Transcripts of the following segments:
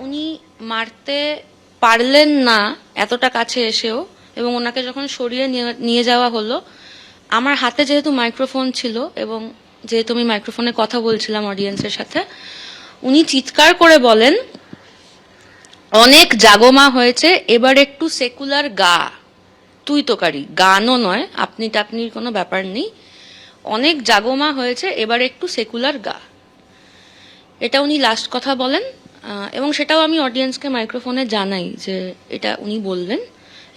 উনি মারতে পারলেন না এতটা কাছে এসেও, এবং ওনাকে যখন সরিয়ে নিয়ে যাওয়া হলো, আমার হাতে যেহেতু মাইক্রোফোন ছিল এবং যেহেতু আমি মাইক্রোফোনে কথা বলছিলাম অডিয়েন্সের সাথে, উনি চিৎকার করে বলেন, অনেক জাগমা হয়েছে, এবার একটু সেকুলার গা। তুই তোকারি, গানও নয়, আপনি টাপনির কোনো ব্যাপার নেই, অনেক জাগমা হয়েছে, এবার একটু সেকুলার গা। এটা উনি লাস্ট কথা বলেন, এবং সেটাও আমি অডিয়েন্সকে মাইক্রোফোনে জানাই যে এটা উনি বললেন।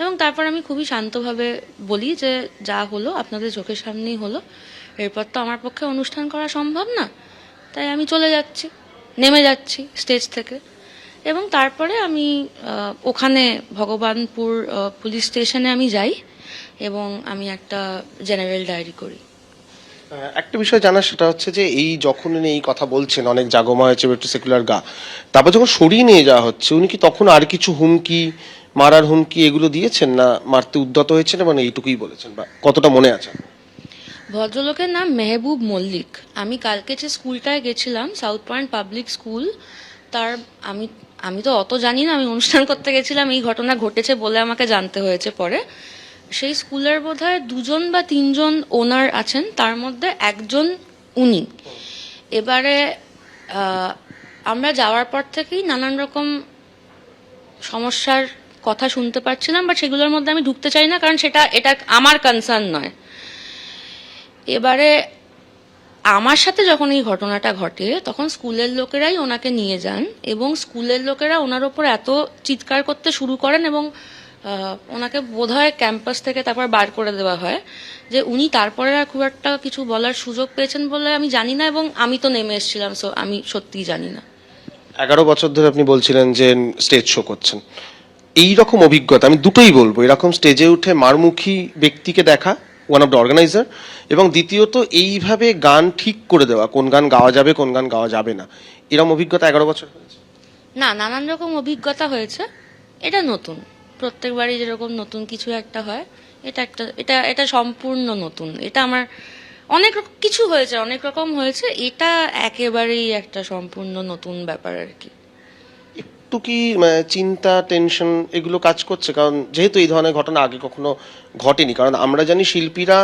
এবং তারপর আমি খুবই শান্তভাবে বলি যে যা হলো আপনাদের চোখের সামনেই হলো, এরপর তো আমার পক্ষে অনুষ্ঠান করা সম্ভব না, তাই আমি চলে যাচ্ছি, নেমে যাচ্ছি স্টেজ থেকে। এবং তারপরে আমি ওখানে ভগবানপুর পুলিশ স্টেশনে আমি যাই এবং আমি একটা জেনারেল ডায়েরি করি। একটা বিষয় জানা, সেটা হচ্ছে যে এই যখন উনি এই কথা বলছেন অনেক জাগমা হয়েছে একটু সেকুলার গা, তারপর যখন সরিয়ে নিয়ে যাওয়া হচ্ছে উনি কি তখন আর কিছু হুমকি, মারার হুমকি এগুলো দিয়েছেন, না মারতে উদ্যত হয়েছেন এবং এইটুকুই বলেছেন, বা কতটা মনে আছে? ভদ্রলোকের নাম মেহবুব মল্লিক। আমি কালকে যে স্কুলটায় গেছিলাম, সাউথ পয়েন্ট পাবলিক স্কুল, তার আমি আমি তো অত জানি না, আমি অনুষ্ঠান করতে গেছিলাম, এই ঘটনা ঘটেছে বলে আমাকে জানতে হয়েছে পরে। সেই স্কুলের বোধহয় 2জন বা 3জন ওনার আছেন, তার মধ্যে একজন উনি। এবারে আমরা যাওয়ার পর থেকেই নানান রকম সমস্যার কথা শুনতে পাচ্ছিলাম, বাট সেগুলোর মধ্যে আমি ঢুকতে চাই না, কারণ এটা আমার কনসার্ন নয়। এবারে আমার সাথে যখন এই ঘটনাটা ঘটে তখন স্কুলের লোকেরাই ওনাকে নিয়ে যান, এবং স্কুলের লোকেরা ওনার ওপর এত চিৎকার করতে শুরু করেন এবং ওনাকে বোধহয় ক্যাম্পাস থেকে তারপর বার করে দেওয়া হয়, যে উনি তারপরে আর খুব একটা কিছু বলার সুযোগ পেয়েছেন বলে আমি জানি না, এবং আমি তো নেমে এসেছিলাম, সো আমি সত্যিই জানি না। 11 বছর ধরে আপনি বলছিলেন যে স্টেজ শো করছেন, এই রকম অভিজ্ঞতা আমি দুটোই বলবো, এরকম স্টেজে উঠে মারমুখী ব্যক্তিকে দেখা, ওয়ান অফ দ্য অর্গানাইজার, এবং দ্বিতীয়ত এইভাবে গান ঠিক করে দেওয়া, কোন গান গাওয়া যাবে কোন গান গাওয়া যাবে না, এরকম অভিজ্ঞতা 11 বছর হয়েছে? না, নানান রকম অভিজ্ঞতা হয়েছে, এটা নতুন। প্রত্যেকবারই যেরকম নতুন কিছু একটা হয়, এটা সম্পূর্ণ নতুন। এটা আমার অনেক কিছু হয়েছে, অনেক রকম হয়েছে, এটা একেবারেই একটা সম্পূর্ণ নতুন ব্যাপার আর কি। একটু কি চিন্তা, টেনশন এগুলো কাজ করছে? কারণ যেহেতু এই ধরনের ঘটনা আগে কখনো ঘটেনি, কারণ আমরা জানি শিল্পীরা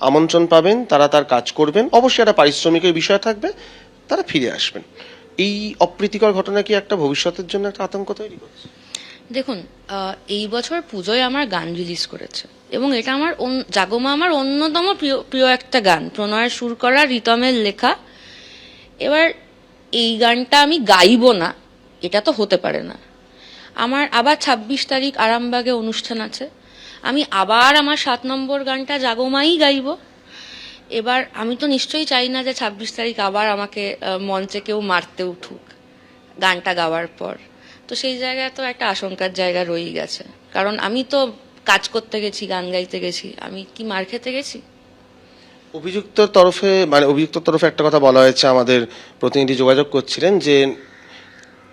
আমন্ত্রণ পাবেন, তারা তার কাজ করবেন, অবশ্যই একটা পারিশ্রমিকের বিষয় থাকবে, তারা ফিরে আসবেন। এই অপ্রীতিকর ঘটনা কি একটা ভবিষ্যতের জন্য একটা আতঙ্ক তৈরি করছে? দেখুন, এই বছর পুজোয় আমার গান রিলিজ করেছে, এবং এটা আমার জাগমা আমার অন্যতম প্রিয় প্রিয় একটা গান, প্রণয়ের সুর করা, রিতমের লেখা। এবার এই গানটা আমি গাইবো না, এটা তো হতে পারে না। আমার আবার 26 তারিখ আরামবাগে অনুষ্ঠান আছে, আমি আবার আমার 7 নম্বর গানটা জাগমাই গাইব। এবার আমি তো নিশ্চয়ই চাই না যে 26 তারিখ আবার আমাকে মঞ্চে কেউ মারতে উঠুক গানটা গাওয়ার পর। তো সেই জায়গায় তো একটা আশঙ্কার জায়গা রয়েই গেছে, কারণ আমি তো কাজ করতে গেছি, গান গাইতে গেছি, আমি কি মার খেতে গেছি? অভিযুক্তর তরফে একটা কথা বলা হয়েছে, আমাদের প্রতিনিধি যোগাযোগ করছিলেন যে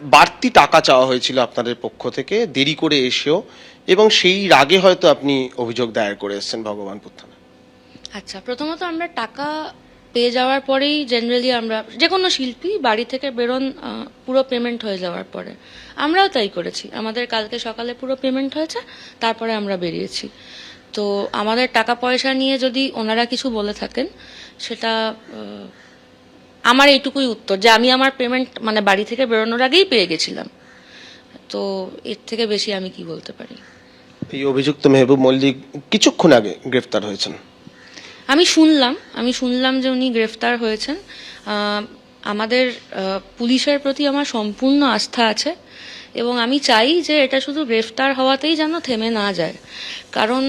বাড়তি টাকা চাওয়া হয়েছিল আপনাদের পক্ষ থেকে দেরি করে এসেও, এবং সেই রাগে হয়তো আপনি অভিযোগ দায়ের করে এসেছেন ভগবানপুর থানায়। আচ্ছা, প্রথমত আমরা টাকা পেয়ে যাওয়ার পরেই জেনারেলি আমরা যে কোনো শিল্পী বাড়ি থেকে বেরোন পুরো পেমেন্ট হয়ে যাওয়ার পরে, আমরাও তাই করেছি। আমাদের কালকে সকালে পুরো পেমেন্ট হয়েছে, তারপরে আমরা বেরিয়েছি। তো আমাদের টাকা পয়সা নিয়ে যদি ওনারা কিছু বলে থাকেন, সেটা আমার এইটুকুই উত্তর, যে আমি আমার পেমেন্ট মানে বাড়ি থেকে বেরোনোর আগেই পেয়ে গেছিলাম। তো এর থেকে বেশি আমি কি বলতে পারি? এই অভিযুক্ত মেহবুব মল্লিক কিছুক্ষণ আগে গ্রেফতার হয়েছেন। আমি শুনলাম যে উনি গ্রেফতার হয়েছেন। আমাদের পুলিশের প্রতি আমার সম্পূর্ণ আস্থা আছে, এবং আমি চাই যে এটা শুধু গ্রেফতার হওয়াতেই যেন থেমে না যায়। কারণ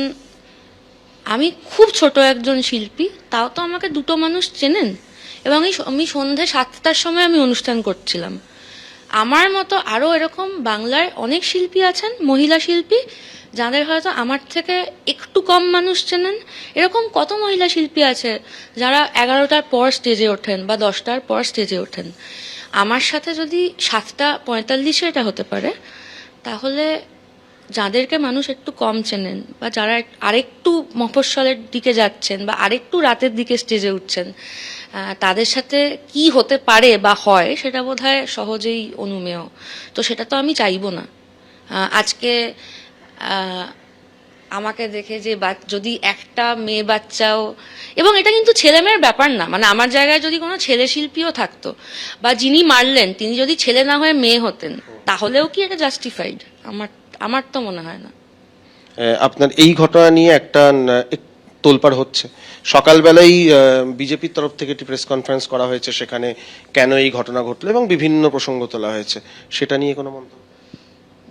আমি খুব ছোট একজন শিল্পী, তাও তো আমাকে দুটো মানুষ চেনেন, এবং আমি সন্ধে 7টার সময় আমি অনুষ্ঠান করছিলাম। আমার মতো আরও এরকম বাংলায় অনেক শিল্পী আছেন, মহিলা শিল্পী, যাদের হয়তো আমার থেকে একটু কম মানুষ চেনেন। এরকম কত মহিলা শিল্পী আছে যারা 11টার পর স্টেজে ওঠেন বা 10টার পর স্টেজে ওঠেন। আমার সাথে যদি 7:45 এটা হতে পারে, তাহলে যাদেরকে মানুষ একটু কম চেনেন বা যারা আরেকটু মফস্বলের দিকে যাচ্ছেন বা আরেকটু রাতের দিকে স্টেজে উঠছেন, তাদের সাথে কি হতে পারে বা হয় সেটা বোধহয় সহজেই অনুমেয়। তো সেটা তো আমি চাইবো না। আজকে আমাকে দেখে যে যদি একটা মেয়ে বাচ্চাও, এবং এটা কিন্তু ছেলে মেয়ের ব্যাপার না, মানে আমার জায়গায় যদি কোনো ছেলে শিল্পীও থাকতো বা যিনি মারলেন তিনি যদি ছেলে না হয়ে মেয়ে হতেন, তাহলেও কি এটা জাস্টিফাইড? আমার তো মনে হয় না। আপনার এই ঘটনা নিয়ে একটা তোলপাড় হচ্ছে। সকালবেলাই বিজেপির তরফ থেকে একটি প্রেস কনফারেন্স করা হয়েছে, সেখানে কেন এই ঘটনা ঘটলো এবং বিভিন্ন প্রসঙ্গ তোলা হয়েছে, সেটা নিয়ে কোনো মন্তব্য?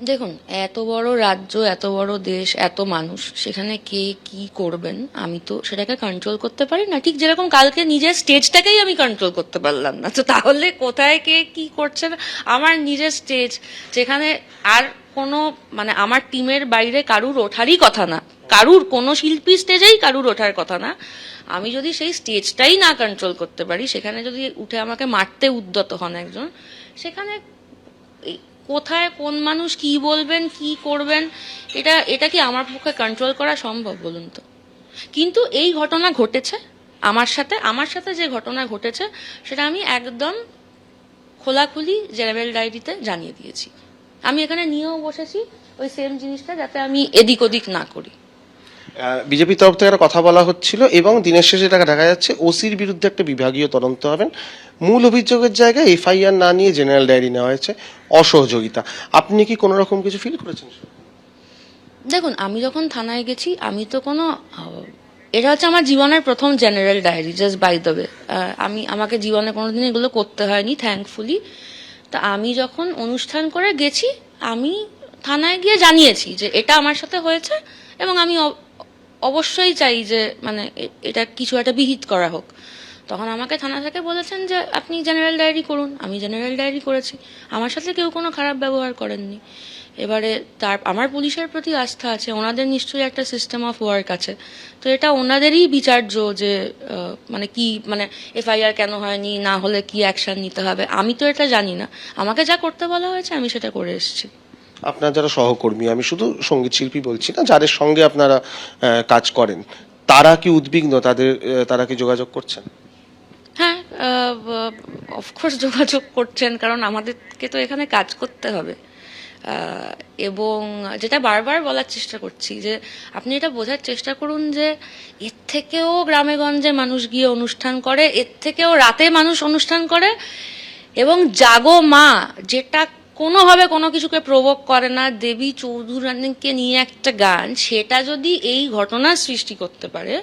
দেখুন, এত বড় রাজ্য, এত বড় দেশ, এত মানুষ, সেখানে কে কি করবেন আমি তো সেটাকে কন্ট্রোল করতে পারি না। ঠিক যেরকম কালকে নিজের স্টেজটাকেই আমি কন্ট্রোল করতে পারলাম না, তো তাহলে কোথায় কে কি করছে না। আমার নিজের স্টেজ, যেখানে আর কোনো মানে আমার টিমের বাইরে কারুর ওঠারই কথা না, কারুর কোনো শিল্পী স্টেজেই কারুর ওঠার কথা না, আমি যদি সেই স্টেজটাই না কন্ট্রোল করতে পারি, সেখানে যদি উঠে আমাকে মারতে উদ্যত হন একজন, সেখানে কোথায় কোন মানুষ কি বলবেন কি করবেন, এটা কি আমার পক্ষে কন্ট্রোল করা সম্ভব বলুন তো? কিন্তু এই ঘটনা ঘটেছে আমার সাথে যে ঘটনা ঘটেছে সেটা আমি একদম খোলাখুলি জেনারেল ডায়েরিতে জানিয়ে দিয়েছি। আমি এখানে নিয়েও বসেছি ওই সেম জিনিসটা, যাতে আমি এদিক ওদিক না করি। বিজেপির তরফ থেকে একটা কথা বলা হচ্ছিল এবং দিনের শেষে দেখা যাচ্ছে ওসির বিরুদ্ধে একটা বিভাগীয় তদন্ত হবেন, মূল অভিযোগের জায়গায় এফআইআর না নিয়ে জেনারেল ডায়েরি নেওয়া হয়েছে, অসহযোগিতা। আপনি কি কোনো রকম কিছু ফিল করেছেন? দেখুন, আমি যখন থানায় গেছি, আমি তো কোনো এটা হচ্ছে আমার জীবনের প্রথম general diary, just by the way. আমাকে জীবনে কোনোদিন এগুলো করতে হয়নি, থ্যাঙ্কফুলি। তা আমি যখন অনুষ্ঠান করে গেছি, আমি থানায় গিয়ে জানিয়েছি যে এটা আমার সাথে হয়েছে এবং আমি অবশ্যই চাই যে মানে এটা কিছু একটা বিহিত করা হোক। তখন আমাকে থানা থেকে বলেছেন যে আপনি জেনারেল ডায়েরি করুন। আমি জেনারেল ডায়েরি করেছি, আমার সাথে কেউ কোনো খারাপ ব্যবহার করেননি। এবারে আমার পুলিশের প্রতি আস্থা আছে, ওনাদের নিশ্চয়ই একটা সিস্টেম অফ ওয়ার্ক আছে, তো এটা ওনাদেরই বিচার্য যে মানে কি মানে এফআইআর কেন হয়নি, না হলে কি অ্যাকশন নিতে হবে। আমি তো এটা জানি না, আমাকে যা করতে বলা হয়েছে আমি সেটা করে এসেছি। আপনার যারা সহকর্মী, আমি শুধু সঙ্গীত শিল্পী বলছি না, যাদের সঙ্গে আপনারা কাজ করেন, তারা কি উদ্বিগ্ন? তারা কি যোগাযোগ করছেন? হ্যাঁ, অফকোর্স যোগাযোগ করছেন, কারণ আমাদেরকে তো এখানে কাজ করতে হবে। এবং যেটা বারবার বলার চেষ্টা করছি যে আপনি এটা বোঝার চেষ্টা করুন যে এর থেকেও গ্রামে গঞ্জে মানুষ গিয়ে অনুষ্ঠান করে, এর থেকেও রাতে মানুষ অনুষ্ঠান করে, এবং জাগো মা যেটা কোনোভাবে কোনো কিছুকে প্রভোগ করে না, দেবী চৌধুরানীকে নিয়ে একটা গান, সেটা যদি এই ঘটনার সৃষ্টি করতে পারে,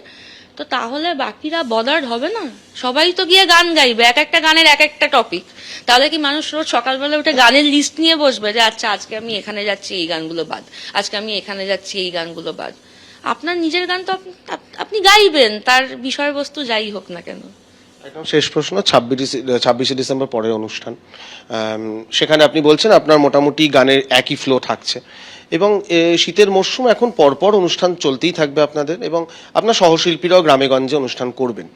তো তাহলে বাকিরা বদার্ড হবে না? সবাই তো গিয়ে গান গাইবে, এক একটা গানের এক একটা টপিক। তাহলে কি মানুষ রোজ সকালবেলা উঠে গানের লিস্ট নিয়ে বসবে যে আচ্ছা আজকে আমি এখানে যাচ্ছি এই গানগুলো বাদ, আজকে আমি এখানে যাচ্ছি এই গানগুলো বাদ? আপনার নিজের গান তো আপনি গাইবেন, তার বিষয়বস্তু যাই হোক না কেন। একদম শেষ প্রশ্ন, 26শে ডিসেম্বর পরের অনুষ্ঠান, সেখানে আপনি বলছেন আপনার মোটামুটি গানের একই ফ্লো থাকছে এবং শীতের মরশুম এখন পরপর অনুষ্ঠান চলতেই থাকবে আপনাদের, এবং আপনার সহশিল্পীরাও গ্রামে গঞ্জে অনুষ্ঠান করবেন।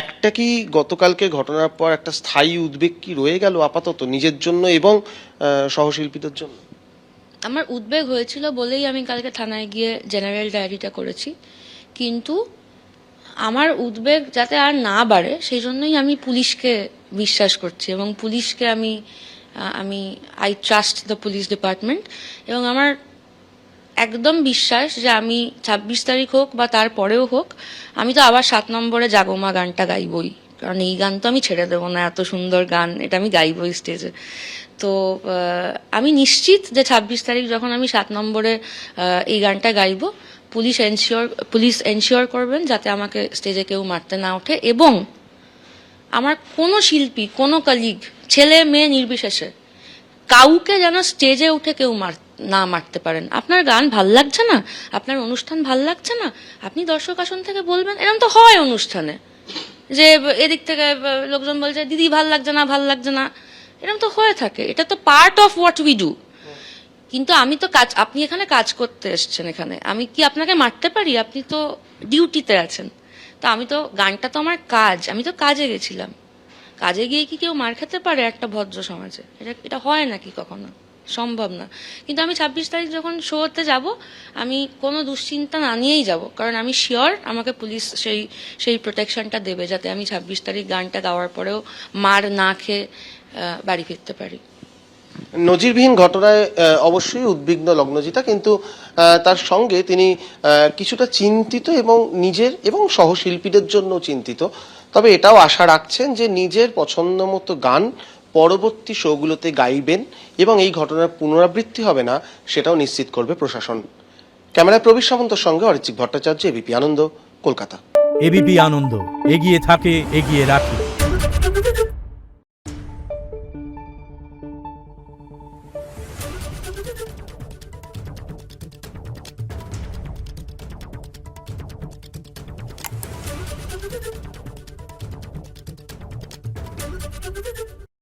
একটা কি গতকালকে ঘটনার পর একটা স্থায়ী উদ্বেগ কি রয়ে গেল আপাতত নিজের জন্য এবং সহশিল্পীদের জন্য? আমার উদ্বেগ হয়েছিল বলেই আমি কালকে থানায় গিয়ে জেনারেল ডায়েরিটা করেছি, কিন্তু আমার উদ্বেগ যাতে আর না বাড়ে সেই জন্যই আমি পুলিশকে বিশ্বাস করছি, এবং পুলিশকে আমি I trust the police department. এবং আমার একদম বিশ্বাস যে আমি 26 তারিখ হোক বা তারপরেও হোক, আমি তো আবার 7 নম্বরে জাগোমা গানটা গাইবই, কারণ এই গান তো আমি ছেড়ে দেবো না, এত সুন্দর গান, এটা আমি গাইবই স্টেজে। তো আমি নিশ্চিত যে 26 তারিখ যখন আমি 7 নম্বরে এই গানটা গাইবো, পুলিশ এনশিওর করবেন যাতে আমাকে স্টেজে কেউ মারতে না ওঠে, এবং আমার কোনো শিল্পী, কোনো কলিগ, ছেলে মেয়ে নির্বিশেষে কাউকে যেন স্টেজে উঠে কেউ না মারতে পারেন। আপনার গান ভাল লাগছে না, আপনার অনুষ্ঠান ভাল লাগছে না, আপনি দর্শক আসন থেকে বলবেন। এরকম তো হয় অনুষ্ঠানে, যে এদিক থেকে লোকজন বলছে দিদি ভাল লাগছে না, ভাল লাগছে না, এরকম তো হয়ে থাকে। এটা তো part of what we do. কিন্তু আমি তো আপনি এখানে কাজ করতে এসেছেন, এখানে আমি কি আপনাকে মারতে পারি? আপনি তো ডিউটিতে আছেন। তো আমি তো, গানটা তো আমার কাজ, আমি তো কাজে গেছিলাম। কাজে গিয়ে কি কেউ মার খেতে পারে একটা ভদ্র সমাজে? এটা হয় নাকি কখনো? সম্ভব না। কিন্তু আমি 26 তারিখ যখন শোতে যাব, আমি কোনো দুশ্চিন্তা না নিয়েই যাব, কারণ আমি শিওর আমাকে পুলিশ সেই প্রোটেকশনটা দেবে, যাতে আমি 26 তারিখ গানটা গাওয়ার পরেও মার না খেয়ে বাড়ি ফিরতে পারি। নজিরবিহীন ঘটনায় অবশ্যই উদ্বিগ্ন লগ্নজিতা, কিন্তু তার সঙ্গে তিনি কিছুটা চিন্তিত এবং নিজের এবং সহশিল্পীদের জন্য চিন্তিত। তবে এটাও আশা রাখছেন যে নিজের পছন্দ মতো গান পরবর্তী শোগুলোতে গাইবেন এবং এই ঘটনার পুনরাবৃত্তি হবে না সেটাও নিশ্চিত করবে প্রশাসন। ক্যামেরায় প্রবীর সামন্তর সঙ্গে অরিজিৎ ভট্টাচার্য, এবিপি আনন্দ, কলকাতা। এবিপি আনন্দ, এগিয়ে থাকে, এগিয়ে রাখে।